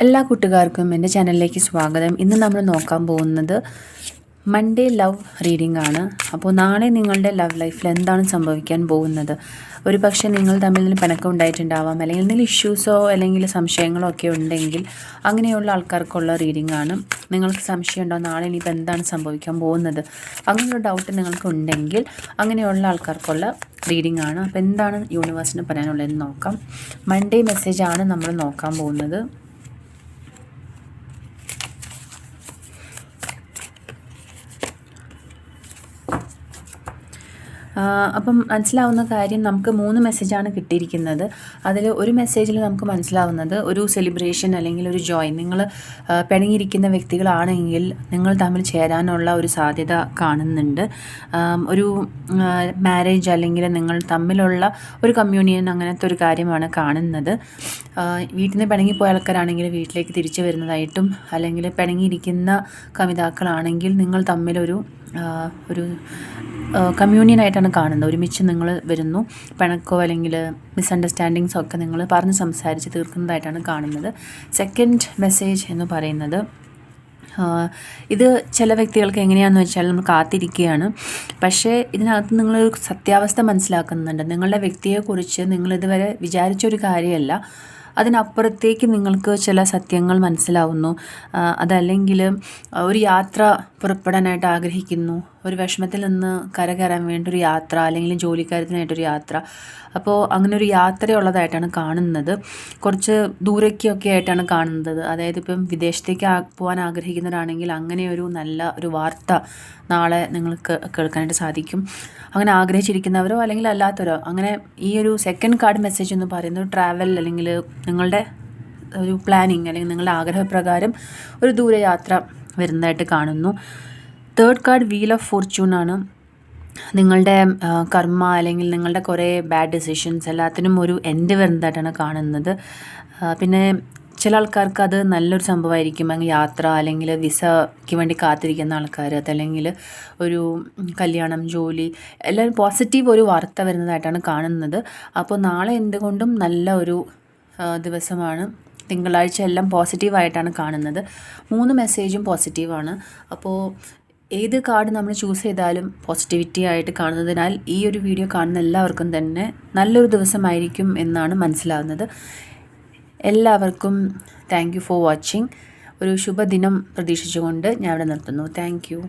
എല്ലാ കൂട്ടുകാർക്കും എൻ്റെ ചാനലിലേക്ക് സ്വാഗതം. ഇന്ന് നമ്മൾ നോക്കാൻ പോകുന്നത് മൺഡേ ലവ് റീഡിംഗ് ആണ്. അപ്പോൾ നാളെ നിങ്ങളുടെ ലവ് ലൈഫിൽ എന്താണ് സംഭവിക്കാൻ പോകുന്നത്? ഒരു പക്ഷേ നിങ്ങൾ തമ്മിൽ പിണക്കം ഉണ്ടായിട്ടുണ്ടാവാം, അല്ലെങ്കിൽ എന്തെങ്കിലും ഇഷ്യൂസോ അല്ലെങ്കിൽ സംശയങ്ങളോ ഒക്കെ ഉണ്ടെങ്കിൽ അങ്ങനെയുള്ള ആൾക്കാർക്കുള്ള റീഡിംഗ് ആണ്. നിങ്ങൾക്ക് സംശയമുണ്ടോ നാളെ ഇനിയിപ്പോൾ എന്താണ് സംഭവിക്കാൻ പോകുന്നത്, അങ്ങനെയൊരു ഡൗട്ട് നിങ്ങൾക്ക് ഉണ്ടെങ്കിൽ അങ്ങനെയുള്ള ആൾക്കാർക്കുള്ള റീഡിംഗ് ആണ്. അപ്പോൾ എന്താണ് യൂണിവേഴ്സിന് പറയാനുള്ളതെന്ന് നോക്കാം. മൺഡേ മെസ്സേജാണ് നമ്മൾ നോക്കാൻ പോകുന്നത്. അപ്പം മനസ്സിലാവുന്ന കാര്യം, നമുക്ക് 3 മെസ്സേജാണ് കിട്ടിയിരിക്കുന്നത്. അതിൽ ഒരു മെസ്സേജിൽ നമുക്ക് മനസ്സിലാവുന്നത് ഒരു സെലിബ്രേഷൻ അല്ലെങ്കിൽ ഒരു ജോയ്. നിങ്ങൾ പിണങ്ങിയിരിക്കുന്ന വ്യക്തികളാണെങ്കിൽ നിങ്ങൾ തമ്മിൽ ചേരാനുള്ള ഒരു സാധ്യത കാണുന്നുണ്ട്. ഒരു മാരേജ് അല്ലെങ്കിൽ നിങ്ങൾ തമ്മിലുള്ള ഒരു കമ്മ്യൂണിയൻ, അങ്ങനത്തെ ഒരു കാര്യമാണ് കാണുന്നത്. വീട്ടിൽ നിന്ന് പിണങ്ങിപ്പോയ ആൾക്കാരാണെങ്കിൽ വീട്ടിലേക്ക് തിരിച്ചു വരുന്നതായിട്ടും, അല്ലെങ്കിൽ പിണങ്ങിയിരിക്കുന്ന കമിതാക്കളാണെങ്കിൽ നിങ്ങൾ തമ്മിലൊരു കമ്മ്യൂണിയനായിട്ടാണ് കാണുന്നത്. ഒരുമിച്ച് നിങ്ങൾ വരുന്നു, പിണക്കോ അല്ലെങ്കിൽ മിസ്അണ്ടർസ്റ്റാൻഡിങ്സോ ഒക്കെ നിങ്ങൾ പറഞ്ഞ് സംസാരിച്ച് തീർക്കുന്നതായിട്ടാണ് കാണുന്നത്. സെക്കൻഡ് മെസ്സേജ് എന്ന് പറയുന്നത്, ഇത് ചില വ്യക്തികൾക്ക് എങ്ങനെയാണെന്ന് വെച്ചാൽ നമ്മൾ കാത്തിരിക്കുകയാണ്. പക്ഷേ ഇതിനകത്ത് നിങ്ങളൊരു സത്യാവസ്ഥ മനസ്സിലാക്കുന്നുണ്ട്. നിങ്ങളുടെ വ്യക്തിയെക്കുറിച്ച് നിങ്ങളിതുവരെ വിചാരിച്ചൊരു കാര്യമല്ല, അതിനപ്പുറത്തേക്ക് നിങ്ങൾക്ക് ചില സത്യങ്ങൾ മനസ്സിലാവുന്നു. അതല്ലെങ്കിൽ ഒരു യാത്ര പുറപ്പെടാനായിട്ട് ആഗ്രഹിക്കുന്നു, ഒരു വിഷമത്തിൽ നിന്ന് കരകയറാൻ വേണ്ടി ഒരു യാത്ര, അല്ലെങ്കിൽ ജോലിക്കാര്യത്തിനായിട്ടൊരു യാത്ര. അപ്പോൾ അങ്ങനെ ഒരു യാത്രയുള്ളതായിട്ടാണ് കാണുന്നത്. കുറച്ച് ദൂരേക്കൊക്കെ ആയിട്ടാണ് കാണുന്നത്. അതായത് ഇപ്പം വിദേശത്തേക്ക് പോകാൻ ആഗ്രഹിക്കുന്നവരാണെങ്കിൽ അങ്ങനെ ഒരു നല്ല ഒരു വാർത്ത നാളെ നിങ്ങൾക്ക് കേൾക്കാനായിട്ട് സാധിക്കും. അങ്ങനെ ആഗ്രഹിച്ചിരിക്കുന്നവരോ അല്ലെങ്കിൽ അല്ലാത്തവരോ, അങ്ങനെ ഈ ഒരു സെക്കൻഡ് കാർഡ് മെസ്സേജ് എന്ന് പറയുന്നത് ട്രാവൽ അല്ലെങ്കിൽ നിങ്ങളുടെ ഒരു പ്ലാനിങ് അല്ലെങ്കിൽ നിങ്ങളുടെ ആഗ്രഹപ്രകാരം ഒരു ദൂരയാത്ര വരുന്നതായിട്ട് കാണുന്നു. Third card wheel of Fortune ആണ്. നിങ്ങളുടെ കർമ്മ അല്ലെങ്കിൽ നിങ്ങളുടെ കുറേ ബാഡ് ഡിസിഷൻസ് എല്ലാത്തിനും ഒരു എൻഡ് വരുന്നതായിട്ടാണ് കാണുന്നത്. പിന്നെ ചില ആൾക്കാർക്ക് അത് നല്ലൊരു സംഭവമായിരിക്കും, അങ്ങനെ യാത്ര അല്ലെങ്കിൽ വിസയ്ക്ക് വേണ്ടി കാത്തിരിക്കുന്ന ആൾക്കാർ, അതല്ലെങ്കിൽ ഒരു കല്യാണം, ജോലി, എല്ലാം പോസിറ്റീവ് ഒരു വാർത്ത വരുന്നതായിട്ടാണ് കാണുന്നത്. അപ്പോൾ നാളെ എന്തുകൊണ്ടും നല്ല ഒരു ദിവസമാണ്. തിങ്കളാഴ്ച എല്ലാം പോസിറ്റീവായിട്ടാണ് കാണുന്നത്. 3 മെസ്സേജും പോസിറ്റീവാണ്. അപ്പോൾ ഏത് കാർഡ് നമ്മൾ ചൂസ് ചെയ്താലും പോസിറ്റിവിറ്റി ആയിട്ട് കാണുന്നതിനാൽ ഈ ഒരു വീഡിയോ കാണുന്ന എല്ലാവർക്കും തന്നെ നല്ലൊരു ദിവസമായിരിക്കും എന്നാണ് മനസ്സിലാവുന്നത്. എല്ലാവർക്കും താങ്ക് യു ഫോർ വാച്ചിങ്. ഒരു ശുഭദിനം പ്രതീക്ഷിച്ചുകൊണ്ട് ഞാൻ ഇവിടെ നിർത്തുന്നു. Thank you.